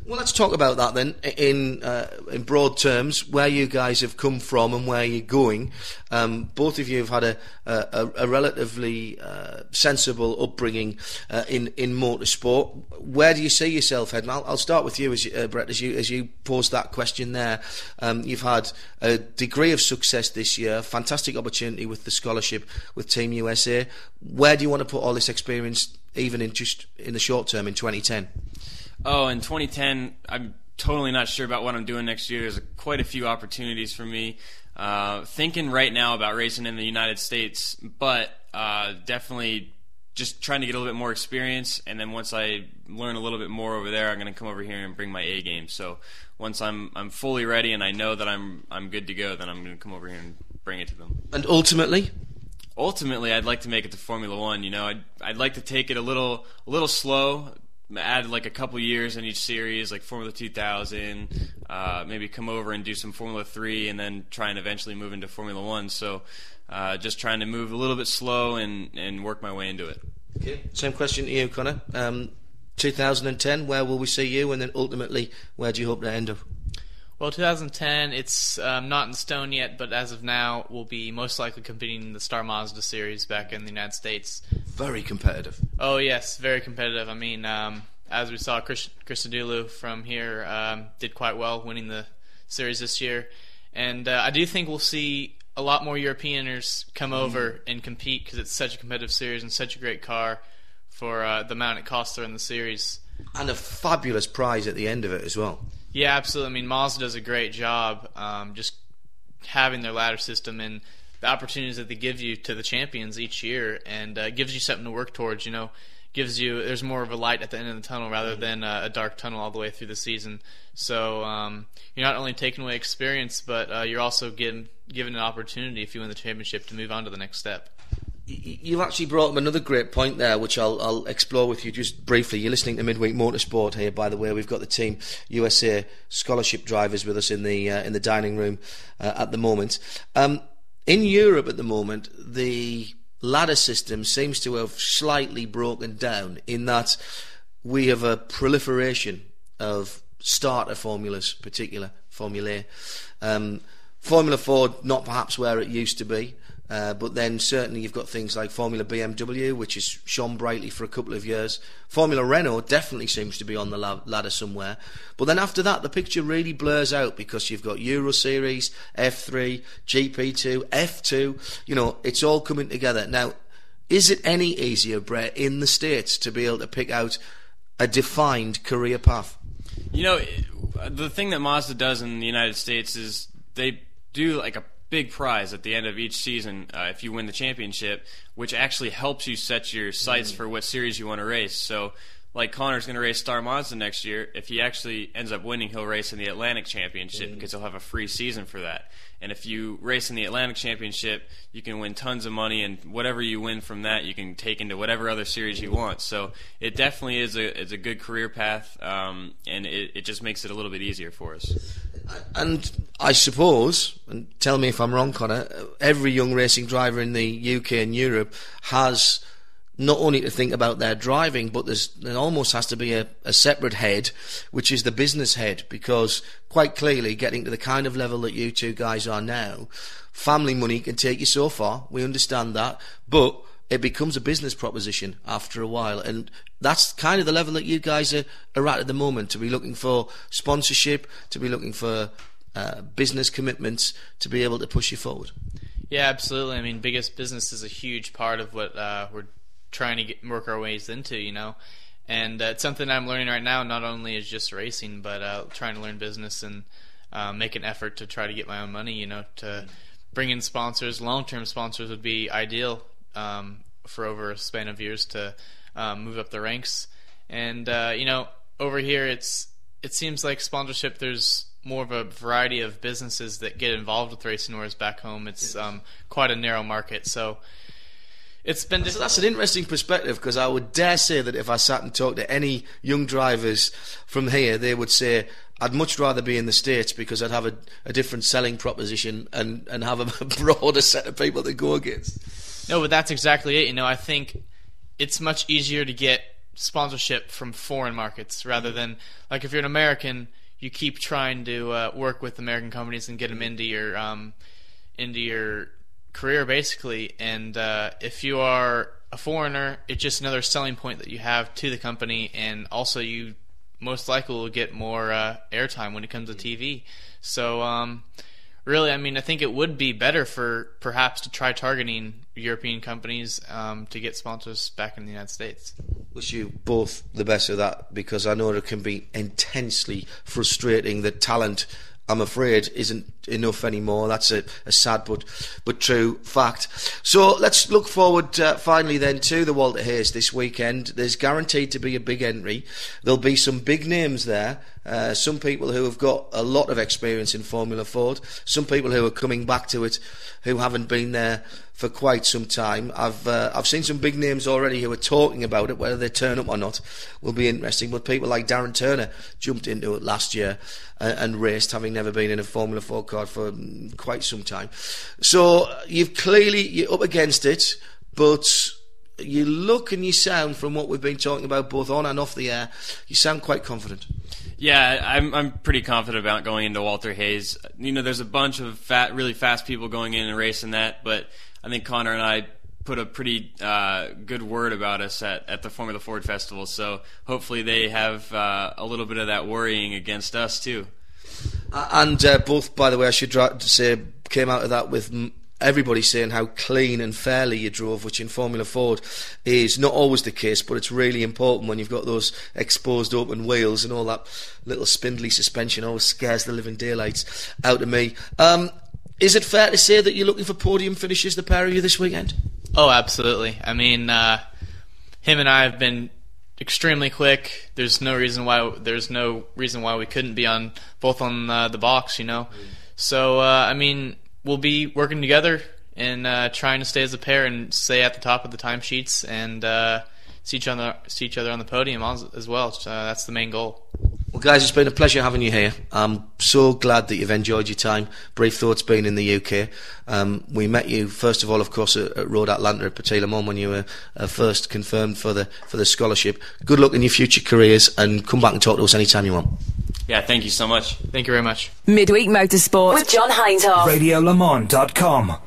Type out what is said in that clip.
Well, let's talk about that then in broad terms, where you guys have come from and where you're going. Both of you have had a relatively sensible upbringing in motorsport. Where do you see yourself heading? I'll start with you, Brett, as you posed that question there. You've had a degree of success this year, fantastic opportunity with the scholarship with Team USA. Where do you want to put all this experience, even in the short term, in 2010? Oh, in 2010, I'm totally not sure about what I'm doing next year. There's quite a few opportunities for me. Thinking right now about racing in the United States, but definitely just trying to get a little bit more experience. And then once I learn a little bit more over there, I'm going to come over here and bring my A game. So once I'm fully ready and I know that I'm good to go, then I'm going to come over here and bring it to them. And ultimately? Ultimately, I'd like to make it to Formula One. You know, I'd like to take it a little slow. Add like a couple years in each series, like Formula 2000, maybe come over and do some Formula 3, and then try and eventually move into Formula 1. So just trying to move a little bit slow and work my way into it. Okay. Same question to you, Connor. 2010, where will we see you, and then ultimately, where do you hope to end up? Well, 2010, it's not in stone yet, but as of now, we'll be most likely competing in the Star Mazda series back in the United States. Very competitive. Oh, yes, very competitive. I mean, as we saw, Christodoulou from here did quite well winning the series this year. And I do think we'll see a lot more Europeaners come over and compete because it's such a competitive series and such a great car for the amount it costs to run the series. And a fabulous prize at the end of it as well. Yeah, absolutely. I mean, Mazda does a great job just having their ladder system and the opportunities that they give you to the champions each year, and gives you something to work towards. You know, there's more of a light at the end of the tunnel rather than a dark tunnel all the way through the season. So you're not only taking away experience, but you're also given an opportunity if you win the championship to move on to the next step. You actually brought up another great point there, which I'll explore with you just briefly. You're listening to Midweek Motorsport here, by the way. We've got the Team USA scholarship drivers with us in the dining room at the moment. In Europe at the moment, the ladder system seems to have slightly broken down in that we have a proliferation of starter formulas, particular formulae. Formula Ford, not perhaps where it used to be. But then certainly you've got things like Formula BMW, which has shone brightly for a couple of years. Formula Renault definitely seems to be on the ladder somewhere. But then after that, the picture really blurs out because you've got Euro Series, F3, GP2, F2. You know, it's all coming together. Now, is it any easier, Brett, in the States to be able to pick out a defined career path? You know, the thing that Mazda does in the United States is they do like a big prize at the end of each season if you win the championship, which actually helps you set your sights for what series you want to race. So like Connor's going to race Star Mazda next year. If he actually ends up winning, he'll race in the Atlantic Championship because he'll have a free season for that. And if you race in the Atlantic Championship, you can win tons of money, and whatever you win from that, you can take into whatever other series you want. So it definitely is a good career path, and it just makes it a little bit easier for us. And I suppose, and tell me if I'm wrong, Connor, every young racing driver in the UK and Europe has not only to think about their driving, but there almost has to be a separate head, which is the business head, because quite clearly getting to the kind of level that you two guys are now, family money can take you so far, we understand that, but it becomes a business proposition after a while, and that's kind of the level that you guys are at the moment, to be looking for sponsorship, to be looking for business commitments, to be able to push you forward. Yeah, absolutely. I mean, biggest business is a huge part of what we're trying to work our ways into, you know, and it's something I'm learning right now. Not only is just racing, but trying to learn business and make an effort to try to get my own money, you know, to bring in sponsors. Long-term sponsors would be ideal for over a span of years to move up the ranks. And you know, over here it seems like sponsorship, there's more of a variety of businesses that get involved with racing, whereas back home it's quite a narrow market. So it's been so that's an interesting perspective, because I would dare say that if I sat and talked to any young drivers from here, they would say, I'd much rather be in the States because I'd have a different selling proposition and have a broader set of people to go against. No, but that's exactly it. You know, I think it's much easier to get sponsorship from foreign markets rather than, like, if you're an American, you keep trying to work with American companies and get them into your career, basically. And if you are a foreigner, it's just another selling point that you have to the company, and also you most likely will get more airtime when it comes to TV. So really, I mean, I think it would be better for perhaps to try targeting European companies to get sponsors back in the United States. Wish you both the best of that, because I know it can be intensely frustrating that talent, I'm afraid, isn't enough anymore. That's a sad but true fact. So let's look forward finally then to the Walter Hayes this weekend. There's guaranteed to be a big entry. There'll be some big names there. Some people who have got a lot of experience in Formula Ford. Some people who are coming back to it who haven't been there for quite some time. I've seen some big names already who are talking about it. Whether they turn up or not will be interesting. But people like Darren Turner jumped into it last year and raced, having never been in a Formula 4 car for quite some time. So you're up against it, but you look and you sound, from what we've been talking about both on and off the air, you sound quite confident. Yeah, I'm pretty confident about going into Walter Hayes. You know, there's a bunch of really fast people going in and racing that, but I think Connor and I put a pretty good word about us at the Formula Ford Festival, so hopefully they have a little bit of that worrying against us too. And both, by the way, I should say, came out of that with everybody saying how clean and fairly you drove, which in Formula Ford is not always the case, but it's really important when you've got those exposed open wheels, and all that little spindly suspension always scares the living daylights out of me. Is it fair to say that you're looking for podium finishes, the pair of you, this weekend? Oh, absolutely. I mean, him and I have been extremely quick. There's no reason why we couldn't be both on the box, you know. So I mean, we'll be working together and trying to stay as a pair and stay at the top of the timesheets and see each other on the podium as well. That's the main goal. Well, guys, it's been a pleasure having you here. I'm so glad that you've enjoyed your time. Brief thoughts being in the UK. We met you, first of all, of course, at Road Atlanta at Petit Le Mans when you were first confirmed for the scholarship. Good luck in your future careers, and come back and talk to us anytime you want. Yeah, thank you so much. Thank you very much. Midweek Motorsport with John Hindhaugh. RadioLeMans.com.